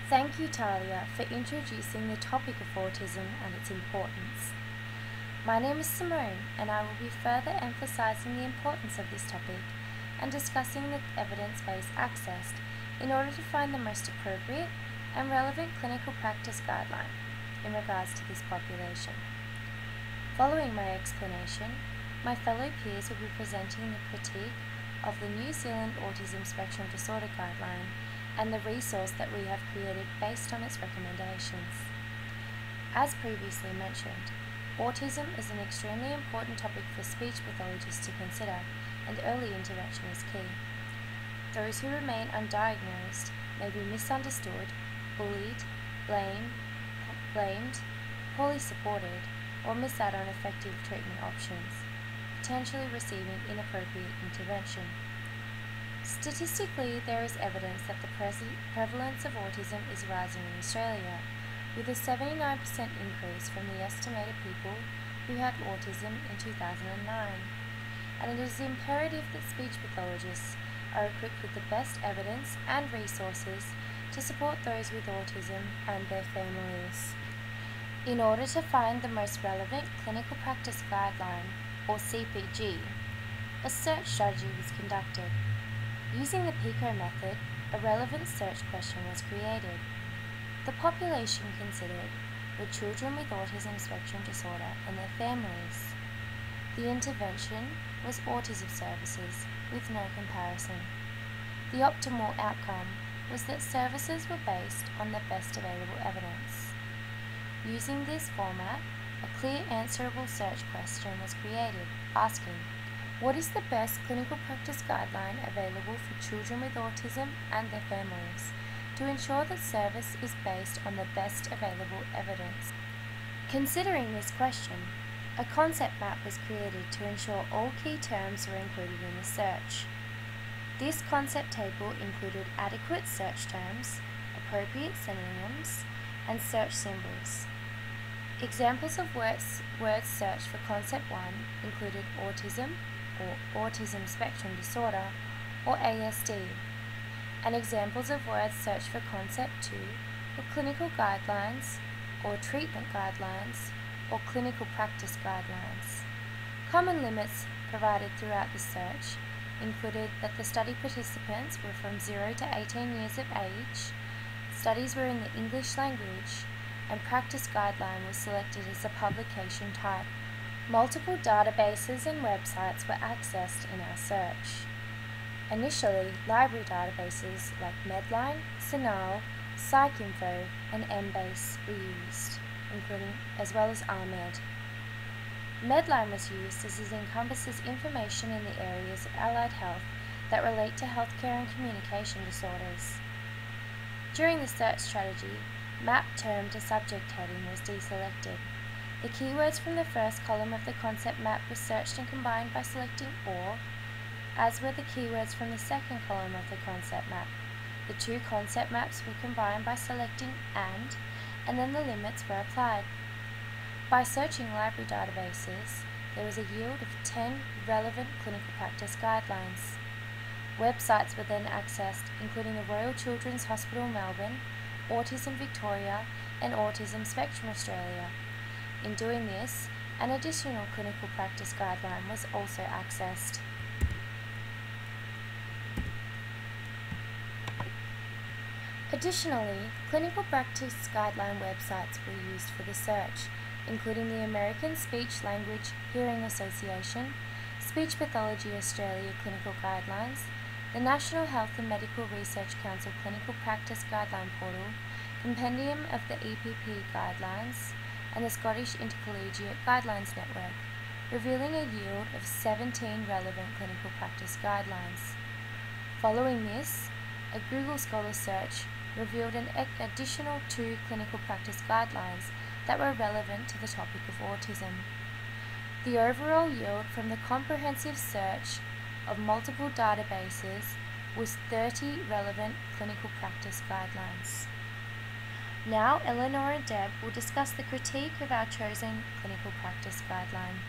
Thank you, Talia, for introducing the topic of autism and its importance. My name is Simone, and I will be further emphasizing the importance of this topic and discussing the evidence-based accessed in order to find the most appropriate and relevant clinical practice guideline in regards to this population. Following my explanation, my fellow peers will be presenting the critique of the New Zealand Autism Spectrum Disorder Guideline and the resource that we have created based on its recommendations. As previously mentioned, autism is an extremely important topic for speech pathologists to consider, and early intervention is key. Those who remain undiagnosed may be misunderstood, bullied, blamed, poorly supported, or miss out on effective treatment options, potentially receiving inappropriate intervention. Statistically, there is evidence that the prevalence of autism is rising in Australia, with a 79% increase from the estimated people who had autism in 2009. And it is imperative that speech pathologists are equipped with the best evidence and resources to support those with autism and their families. In order to find the most relevant clinical practice guideline, or CPG, a search strategy was conducted. Using the PICO method, a relevant search question was created. The population considered were children with autism spectrum disorder and their families. The intervention was autism services, with no comparison. The optimal outcome was that services were based on the best available evidence. Using this format, a clear answerable search question was created, asking, what is the best clinical practice guideline available for children with autism and their families to ensure that service is based on the best available evidence? Considering this question, a concept map was created to ensure all key terms were included in the search. This concept table included adequate search terms, appropriate synonyms, and search symbols. Examples of words searched for Concept 1 included autism, or autism spectrum disorder, or ASD, and examples of words searched for Concept 2 were clinical guidelines, or treatment guidelines, or clinical practice guidelines. Common limits provided throughout the search included that the study participants were from 0 to 18 years of age, studies were in the English language, and practice guideline was selected as a publication type. Multiple databases and websites were accessed in our search. Initially, library databases like Medline, CEL, PsycInfo, and Embase were used, including as well as RMed. Medline was used as it encompasses information in the areas of allied health that relate to healthcare and communication disorders. During the search strategy, map term to subject heading was deselected. The keywords from the first column of the concept map were searched and combined by selecting OR, as were the keywords from the second column of the concept map. The two concept maps were combined by selecting and then the limits were applied. By searching library databases, there was a yield of 10 relevant clinical practice guidelines. Websites were then accessed, including the Royal Children's Hospital Melbourne, Autism Victoria, and Autism Spectrum Australia. In doing this, an additional clinical practice guideline was also accessed. Additionally, clinical practice guideline websites were used for the search, including the American Speech Language Hearing Association, Speech Pathology Australia Clinical Guidelines, the National Health and Medical Research Council Clinical Practice Guideline Portal, Compendium of the EPP Guidelines, and the Scottish Intercollegiate Guidelines Network, revealing a yield of 17 relevant clinical practice guidelines. Following this, a Google Scholar search revealed an additional 2 clinical practice guidelines that were relevant to the topic of autism. The overall yield from the comprehensive search of multiple databases was 30 relevant clinical practice guidelines. Now, Eleanor and Deb will discuss the critique of our chosen clinical practice guideline.